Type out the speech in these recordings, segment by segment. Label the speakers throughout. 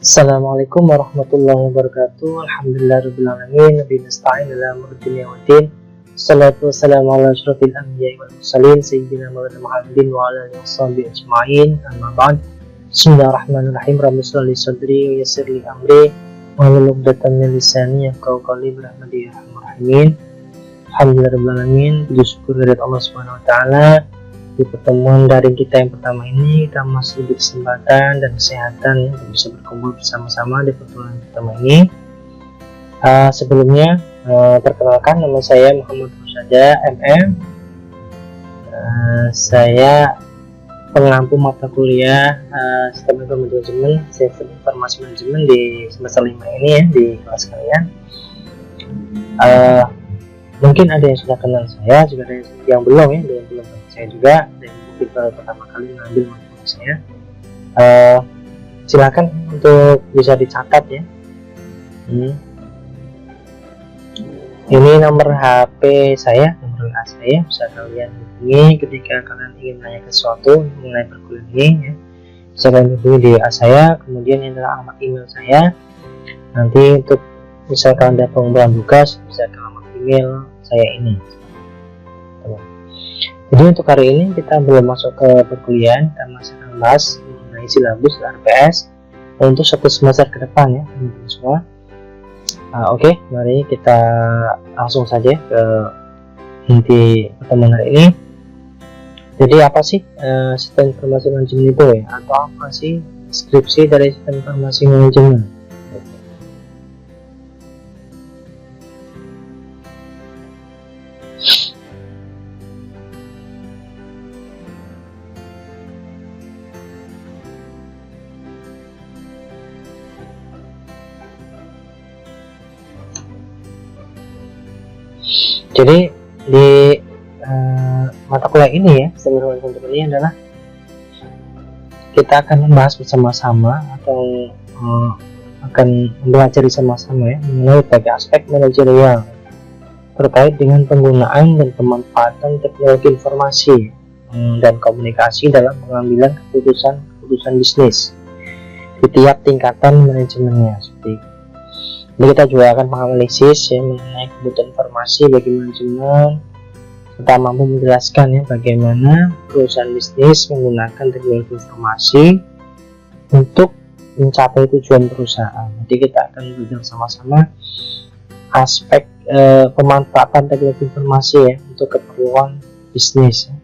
Speaker 1: Assalamualaikum warahmatullahi wabarakatuh. Alhamdulillahirrahmanirrahim. Nabi nasta'in ala amri dunya waddin. Salatu wassalamu ala asyrafil anbiya'i wal mursalin sayyidina Maulana Muhammadin wa ala alihi washabihi ajma'in. Amma ba'd. Bismillahirrahmanirrahim. Rabbi shrah li sadri wa yassir li amri wahlul 'uqdatam min lisani yafqahu qawli birahmatihi ya arhamar rahimin. Alhamdulillahirrahmanirrahim. Puji syukur dari Allah Subhanahu wa taala. Di pertemuan daring kita yang pertama ini, kita masih diberi kesempatan dan kesehatan untuk bisa berkumpul bersama-sama di pertemuan pertama ini. Sebelumnya, perkenalkan, nama saya Muhammad Rusada MM. Saya pengampu mata kuliah Sistem Informasi Manajemen, Sistem Informasi Manajemen di semester 5 ini ya, di kelas kalian. Mungkin ada yang sudah kenal saya, juga ada yang belum ya, ada yang belum kenal saya juga, dan mungkin baru pertama kali mengambil materi saya. Silakan untuk bisa dicatat ya. Ini nomor HP saya, nomor WA saya, bisa kalian hubungi ketika kalian ingin menanyakan sesuatu mengenai perkuliahan ini ya. Bisa kalian hubungi di WA saya, kemudian ini adalah alamat email saya. Nanti untuk bisa kalian dapat pengumpulan tugas, bisa ke alamat email saya ini. Jadi untuk hari ini kita belum masuk ke perkuliahan, kita masih akan bahas mengenai silabus RPS untuk satu semester ke depan ya teman-teman semua. Oke, mari kita langsung saja ke inti pertemuan hari ini. Jadi apa sih sistem informasi manajemen itu ya, atau apa sih deskripsi dari sistem informasi manajemen? Jadi di mata kuliah ini ya, sistem informasi ini adalah kita akan membahas bersama-sama atau akan belajar sama-sama ya mengenai berbagai aspek manajerial terkait dengan penggunaan dan pemanfaatan teknologi informasi dan komunikasi dalam pengambilan keputusan bisnis di tiap tingkatan manajemennya seperti itu. Jadi kita juga akan menganalisis ya mengenai kebutuhan informasi bagi manajemen serta mampu menjelaskan ya bagaimana perusahaan bisnis menggunakan teknologi informasi untuk mencapai tujuan perusahaan. Jadi kita akan belajar sama-sama aspek pemanfaatan teknologi informasi ya untuk keperluan bisnis, ya,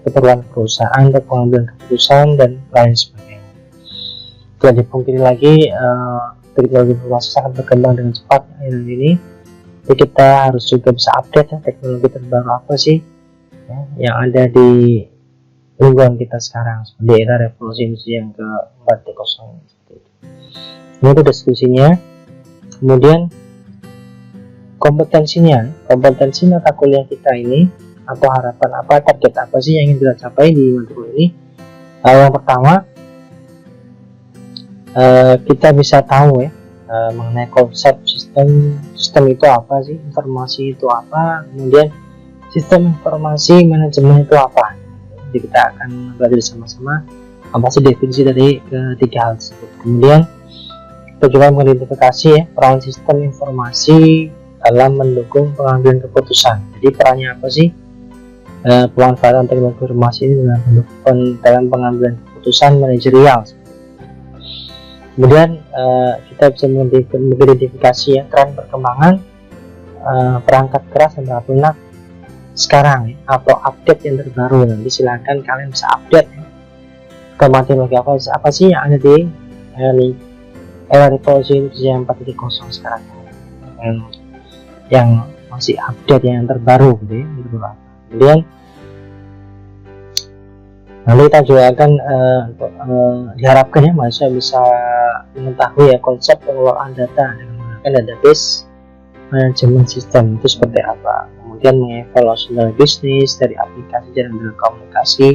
Speaker 1: keperluan perusahaan untuk pengambilan keputusan dan lain sebagainya. Tidak dipungkiri lagi teknologi informasi sangat berkembang dengan cepat akhir ini. Jadi kita harus juga bisa update ya teknologi terbaru apa sih ya, yang ada di lingkungan kita sekarang seperti era revolusi industri yang ke-4.0 seperti itu. Ini itu diskusinya. Kemudian kompetensi mata kuliah kita ini, atau harapan apa, target apa sih yang ingin kita capai di mata kuliah ini. Yang pertama, kita bisa tahu ya mengenai konsep sistem itu apa sih, informasi itu apa, kemudian sistem informasi manajemen itu apa. Jadi kita akan belajar sama-sama apa sih definisi dari ketiga hal tersebut. Kemudian kita juga mengidentifikasi ya peran sistem informasi dalam mendukung pengambilan keputusan. Jadi perannya apa sih pemanfaatan teknologi informasi ini dalam pengambilan keputusan manajerial. Kemudian kita bisa mengidentifikasi ya tren perkembangan perangkat keras dan perangkat lunak sekarang ya, atau update yang terbaru. Nanti silahkan kalian bisa update ya, teknologi apa sih yang ada di era revolusi industri yang 4.0 sekarang yang masih update yang terbaru gitu ya. Kemudian nanti kita juga akan diharapkan ya mahasiswa bisa mengetahui ya konsep pengelolaan data dengan menggunakan database manajemen sistem itu seperti apa. Kemudian mengevaluasi dari bisnis, dari aplikasi dan dari komunikasi.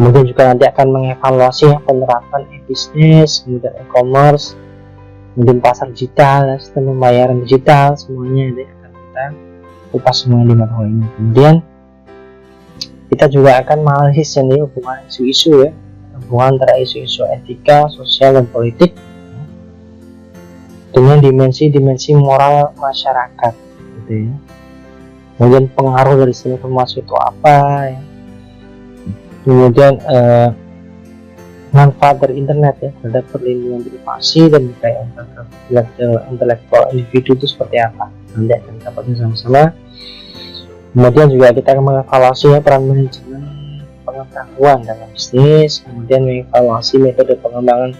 Speaker 1: Kemudian juga nanti akan mengevaluasi ya penerapan e-bisnis, kemudian e-commerce, kemudian pasar digital, sistem pembayaran digital, semuanya ini akan kita kupas semuanya di mata kuliah ini. Kemudian kita juga akan menganalisis ini hubungan isu-isu ya, hubungan antara isu-isu etika, sosial dan politik dengan dimensi-dimensi moral masyarakat gitu ya. Kemudian pengaruh dari sistem informasi itu apa ya. Kemudian manfaat dari internet ya terhadap perlindungan privasi dan kekayaan intelektual individu itu seperti apa, nanti akan kita bahas sama-sama. Kemudian juga kita akan mengevaluasi ya, peran manajemen pengetahuan dalam bisnis, kemudian mengevaluasi metode pengembangan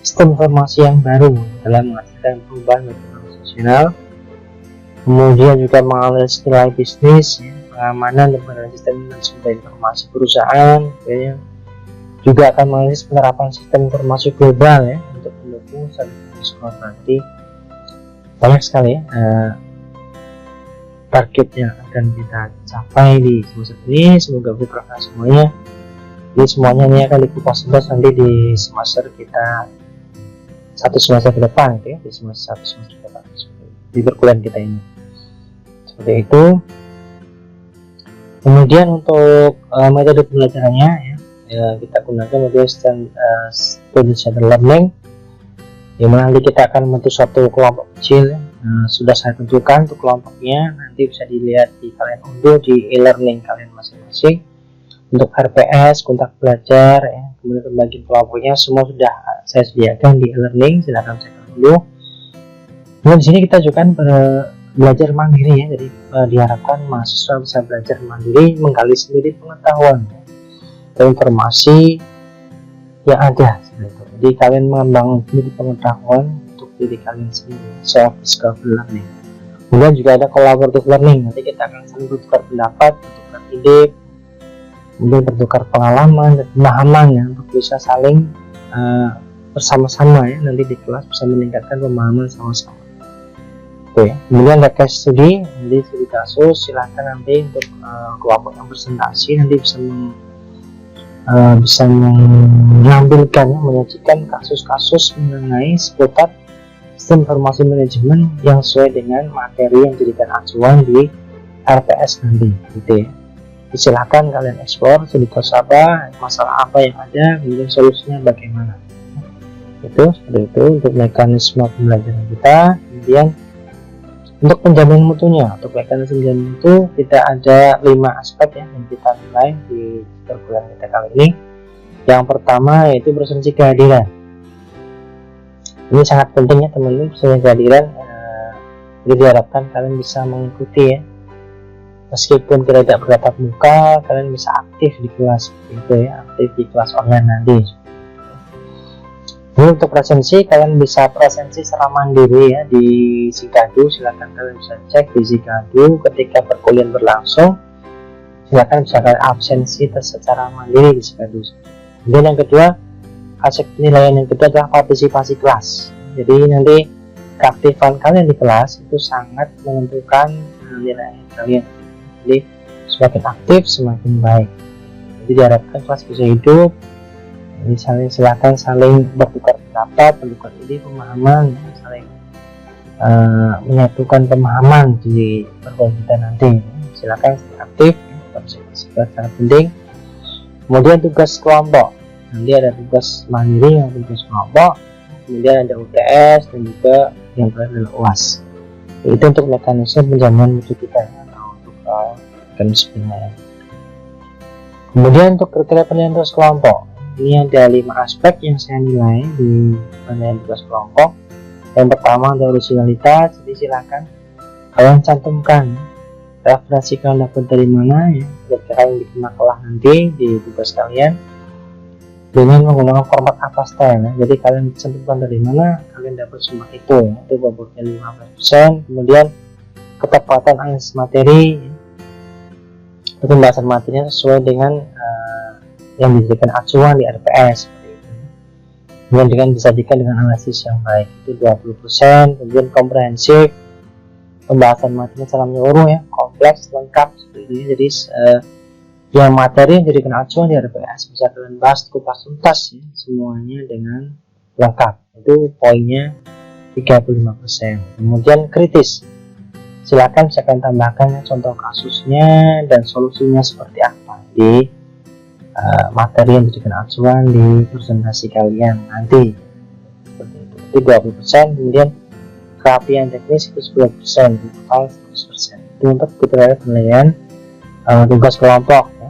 Speaker 1: sistem informasi yang baru dalam menghasilkan perubahan organisasional, kemudian juga menganalisis nilai bisnis ya, pengamanan dan pengenalan sistem dan sumber informasi perusahaan ya. Juga akan menganalisis penerapan sistem informasi global ya untuk mendukung stabilitas kolaborasi. Banyak sekali ya target yang akan kita capai di semester ini, semoga bermanfaat semuanya. Jadi semuanya ini akan dikupas tuntas nanti di semester kita, satu semester ke depan gitu ya, di semester ke depan di perkuliahan kita ini seperti itu. Kemudian untuk metode pembelajarannya ya, kita gunakan metode student-centered learning, di mana nanti kita akan membentuk suatu kelompok kecil ya. Sudah saya tentukan untuk kelompoknya, nanti bisa dilihat di kalian unduh di e-learning kalian masing-masing. Untuk RPS, kontak belajar ya, kemudian pembagian kelompoknya semua sudah saya sediakan di e-learning, silahkan cek dulu. Kemudian di sini kita juga belajar mandiri ya, jadi diharapkan mahasiswa bisa belajar mandiri, menggali sendiri pengetahuan ya, dan informasi yang ada seperti itu. Jadi kalian mengembangkan sendiri pengetahuan untuk diri kalian sendiri, self-discovery learning. Kemudian juga ada collaborative learning, nanti kita akan saling bertukar pendapat, bertukar ide, kemudian bertukar pengalaman dan pemahaman ya, untuk bisa saling bersama-sama ya, nanti di kelas bisa meningkatkan pemahaman sama-sama. Oke, kemudian ada case study, nanti studi kasus, silahkan nanti untuk kelompok yang presentasi nanti bisa menampilkan ya, menyajikan kasus-kasus mengenai seputar sistem informasi manajemen yang sesuai dengan materi yang dijadikan acuan di RPS nanti gitu ya. Silakan kalian eksplor studi kasus apa, masalah apa yang ada, kemudian solusinya bagaimana. Itu seperti itu untuk mekanisme pembelajaran kita. Kemudian untuk penjamin mutunya, untuk mekanisme penjamin mutu kita ada 5 aspek ya yang kita nilai di perkuliahan kita kali ini. Yang pertama yaitu presensi kehadiran. Ini sangat penting ya teman-teman, presensi kehadiran. Jadi diharapkan kalian bisa mengikuti ya, meskipun kita tidak bertatap muka, kalian bisa aktif di kelas gitu ya, aktif di kelas online nanti. Ini untuk presensi, kalian bisa presensi secara mandiri ya di Sikadu, silakan kalian bisa cek di Sikadu ketika perkuliahan berlangsung, silakan bisa kalian absensi secara mandiri di Sikadu. Kemudian yang kedua, aspek penilaian yang kedua adalah partisipasi kelas. Jadi nanti keaktifan kalian di kelas itu sangat menentukan nilai kalian. Jadi semakin aktif semakin baik. Jadi diharapkan kelas bisa hidup. Jadi silakan saling bertukar pendapat, bertukar ide, pemahaman, saling menyatukan pemahaman di perkuliahan kita nanti. Silakan aktif, partisipasi sangat penting. Kemudian tugas kelompok, nanti ada tugas mandiri yang tugas kelompok, kemudian ada UTS dan juga yang terakhir adalah UAS. Itu untuk mekanisme penjamin mutu kita atau untuk mekanisme penilaian. Kemudian untuk kriteria penilaian tugas kelompok, ini ada 5 aspek yang saya nilai di penilaian tugas kelompok. Yang pertama ada originalitas, jadi silakan kalian cantumkan referensi kalian dapat dari mana ya, kira-kira yang digunakan nanti di tugas kalian dengan menggunakan format apa style ya. Jadi kalian cantumkan dari mana kalian dapat semua itu ya, itu bobotnya 15%. Kemudian ketepatan analisis materi ya, itu pembahasan materinya sesuai dengan yang dijadikan acuan di RPS seperti itu. Kemudian dengan disajikan dengan analisis yang baik itu 20%. Kemudian komprehensif, pembahasan materinya secara menyeluruh ya, kompleks, lengkap seperti itu. Jadi yang materi yang dijadikan acuan di RPS bisa kalian bahas kupas tuntas ya, semuanya dengan lengkap. Itu poinnya 35%. Kemudian kritis, silakan bisa kalian tambahkan ya, contoh kasusnya dan solusinya seperti apa di materi yang dijadikan acuan di presentasi kalian nanti seperti itu. Itu 20%. Kemudian keahlian teknis itu 10%, total 100%. Itu untuk kriteria penilaian tugas kelompok ya.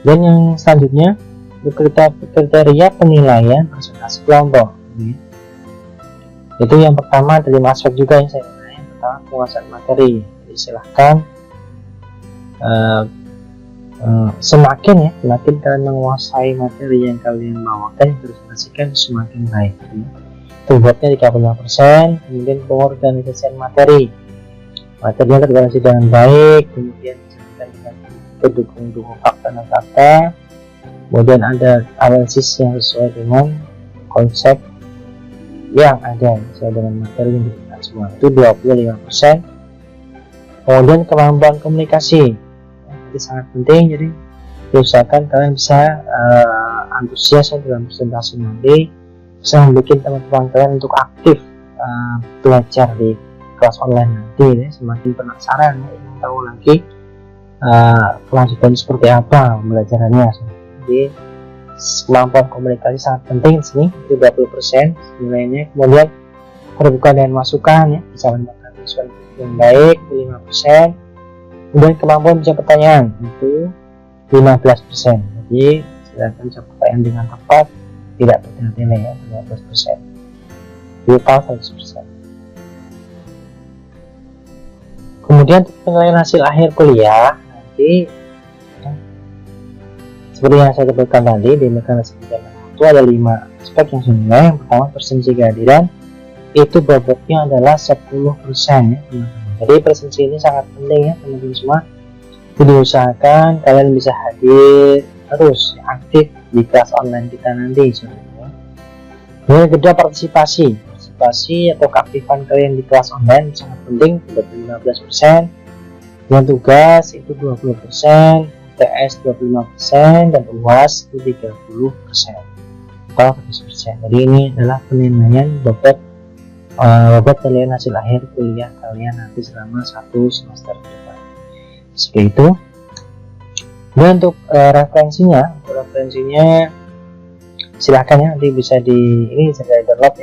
Speaker 1: Dan yang selanjutnya kriteria penilaian presentasi kelompok ya. Itu yang pertama dari aspek juga yang saya nilai. Yang pertama penguasaan materi. Jadi silahkan semakin kalian menguasai materi yang kalian bawakan, yang presentasikan semakin baik ya. Bobotnya 35%. Kemudian pengorganisasian materinya terorganisasi dengan baik, kemudian disampaikan dengan pendukung fakta dan fakta, kemudian ada analisis yang sesuai dengan konsep yang ada sesuai dengan materi yang diberikan semua, itu 25%. Kemudian kemampuan komunikasi itu sangat penting, jadi usahakan kalian bisa antusias dalam presentasi nanti, bisa membuat teman-teman kalian untuk aktif belajar di kelas online nanti ya. Semakin penasaran ya, ingin tahu lagi kelanjutan seperti apa pembelajarannya. Jadi kemampuan komunikasi sangat penting di sini, itu 20% nilainya. Kemudian terbuka dengan masukan ya, bisa mendapatkan visual yang baik 5%. Kemudian kemampuan menjawab pertanyaan itu 15%. Jadi silakan jawab pertanyaan dengan tepat, tidak bertele-tele ya, 15%. Total 100%. Kemudian penilaian hasil akhir kuliah nanti seperti yang saya sebutkan tadi di mekanisme itu ada 5 aspek yang dinilai. Yang pertama presensi kehadiran, itu bobotnya adalah 10% ya teman-teman. Jadi presensi ini sangat penting ya teman-teman semua. Jadi usahakan kalian bisa hadir terus aktif di kelas online kita nanti sebenarnya. Yang kedua partisipasi atau keaktifan kalian di kelas online sangat penting, 15%. Yang tugas itu 20%, TS 25%, dan UAS itu 30%. Total 100%. Jadi ini adalah penilaian bobot penilaian hasil akhir kuliah kalian nanti selama 1 semester ke depan. Seperti itu. Dan untuk referensinya silahkan ya, nanti bisa ini bisa kalian download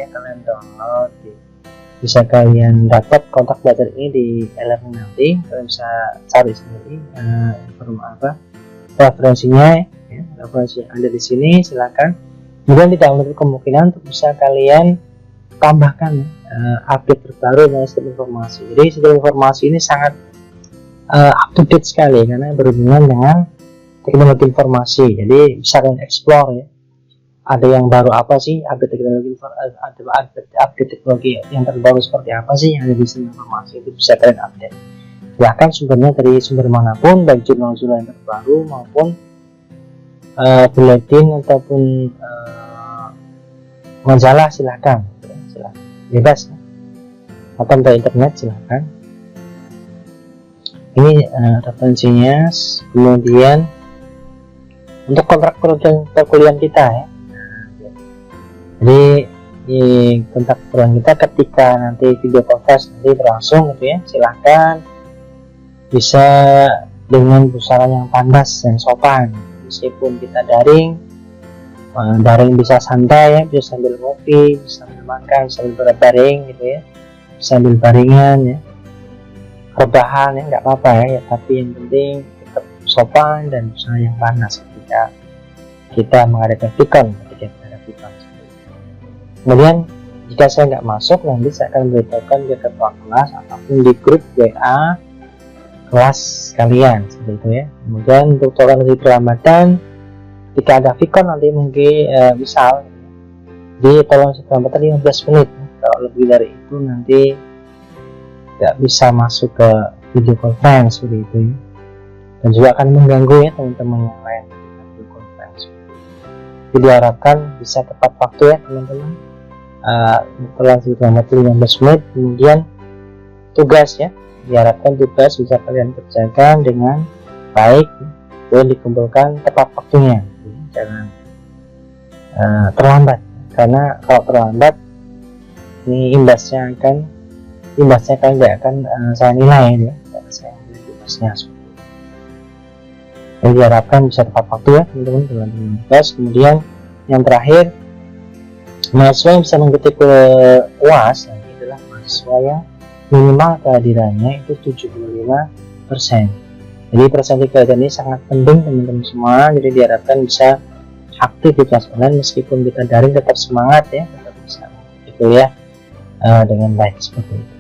Speaker 1: ya, bisa kalian dapat kontak belajar ini di e-learning nanti. Kalian bisa cari sendiri referensinya ya, referensi yang ada di sini silahkan. Kemudian tidak menutup kemungkinan untuk bisa kalian tambahkan update terbaru dari sistem informasi. Jadi sistem informasi ini sangat up to date sekali karena berhubungan dengan teknologi informasi. Jadi bisa kalian explore ya, ada yang baru apa sih, update teknologi yang terbaru seperti apa sih yang ada di sistem informasi, itu bisa kalian update. Bahkan sumbernya dari sumber manapun, baik jurnal-jurnal yang terbaru maupun bulletin ataupun majalah, silahkan bebas ya. Atau dari internet silahkan. Ini referensinya. Kemudian untuk kontrak perkuliahan kita ya, jadi di kontrak perkuliahan kita ketika nanti video conference nanti berlangsung gitu ya, silahkan bisa dengan busana yang pantas dan sopan. Meskipun kita daring bisa santai ya, bisa sambil ngopi, bisa sambil makan, sambil berbaring gitu ya, sambil baringan ya, rebahan ya, nggak apa-apa ya, tapi yang penting tetap sopan dan busana yang panas ketika kita mengadakan vikon. Kemudian jika saya nggak masuk, nanti saya akan beritahukan ke ketua kelas ataupun di grup WA kelas kalian seperti itu ya. Kemudian untuk toleransi keterlambatan, jika ada vikon nanti mungkin misal di toleransi keterlambatan 15 menit. Kalau lebih dari itu nanti tidak bisa masuk ke video conference seperti itu ya. Dan juga akan mengganggu ya teman-teman yang lain ketika video conference. Jadi diharapkan bisa tepat waktu ya teman-teman. Toleransi keterlambatan 15 menit. Kemudian tugas ya, diharapkan tugas bisa kalian kerjakan dengan baik dan dikumpulkan tepat waktunya. Jangan terlambat, karena kalau terlambat ini imbasnya kan tidak akan saya nilai ya, karena saya nilai imbasnya seperti itu. Jadi diharapkan bisa tepat waktu ya teman-teman dalam tugas. Kemudian yang terakhir, mahasiswa yang bisa mengikuti UAS, nah ini adalah mahasiswa mahasiswa yang minimal kehadirannya itu 75%. Jadi persentasenya ini sangat penting teman-teman semua, jadi diharapkan bisa aktif di kelas online meskipun kita daring, tetap semangat ya, tetap bisa kuliah dengan baik seperti itu.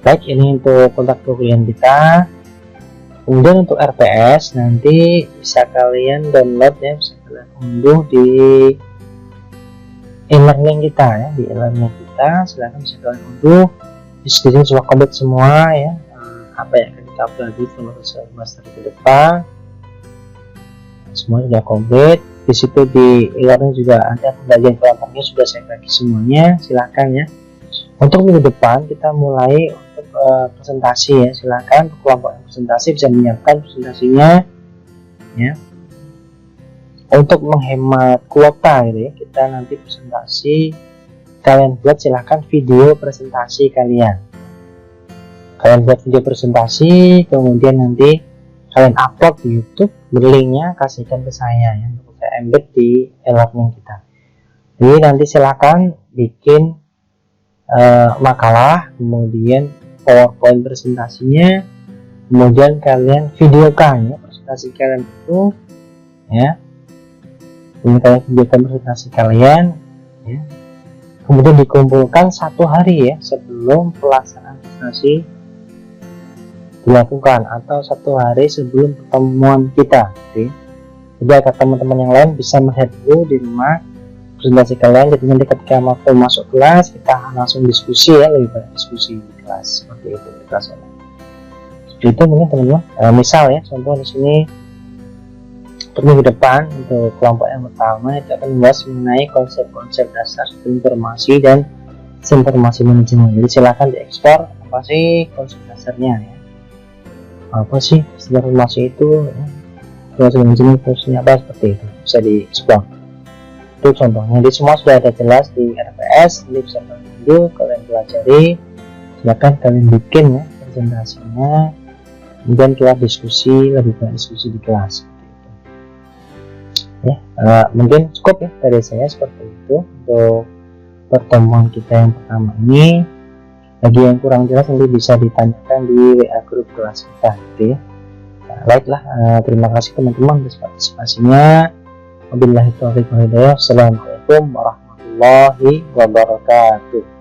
Speaker 1: Baik, ini untuk kontak perkuliahan kita. Kemudian untuk RPS nanti bisa kalian download ya, bisa kalian unduh di e-learning kita ya, di e-learning kita silahkan bisa kalian unduh. Di sini sudah komplit semua ya, apa yang akan kita pelajari selama semester ke depan semua sudah komplit. Di situ di e-learning juga ada pembagian kelompoknya, sudah saya bagi semuanya, silahkan ya. Untuk minggu depan kita mulai untuk presentasi ya, silahkan kelompok yang presentasi bisa menyiapkan presentasinya ya. Untuk menghemat kuota gitu ya, kita nanti presentasi kalian buat silahkan video presentasi kalian buat video presentasi, kemudian nanti kalian upload di YouTube, linknya kasihkan ke saya ya, untuk saya embed di e-learning kita. Jadi nanti silahkan bikin makalah, kemudian PowerPoint presentasinya, kemudian kalian videokan ya presentasi kalian itu ya, kemudian kalian videokan presentasi kalian ya, kemudian dikumpulkan 1 hari ya sebelum pelaksanaan presentasi dilakukan, atau 1 hari sebelum pertemuan kita. Oke. Jadi agar teman-teman yang lain bisa melihat dulu di rumah presentasi kalian, jadi nanti ketika waktu masuk kelas kita langsung diskusi ya, lebih banyak diskusi di kelas seperti itu, di kelas online. Seperti itu mungkin teman-teman. Misal ya, contoh di sini untuk minggu depan untuk kelompok yang pertama itu akan membahas mengenai konsep-konsep dasar informasi dan informasi manajemen. Jadi silakan diekspor apa sih konsep dasarnya ya, apa sih informasi itu ya, informasi manajemen fungsinya apa, seperti itu bisa diekspor. Itu contohnya. Jadi semua sudah ada jelas di RPS, ini bisa kalian pelajari, silakan kalian bikin ya presentasinya, kemudian kita diskusi, lebih banyak diskusi di kelas ya. Mungkin cukup ya dari saya seperti itu untuk pertemuan kita yang pertama ini. Bagi yang kurang jelas nanti bisa ditanyakan di WA grup kelas kita gitu ya. Baiklah, terima kasih teman-teman atas partisipasinya. Wabillahi taufiq wal hidayah. Assalamualaikum warahmatullahi wabarakatuh.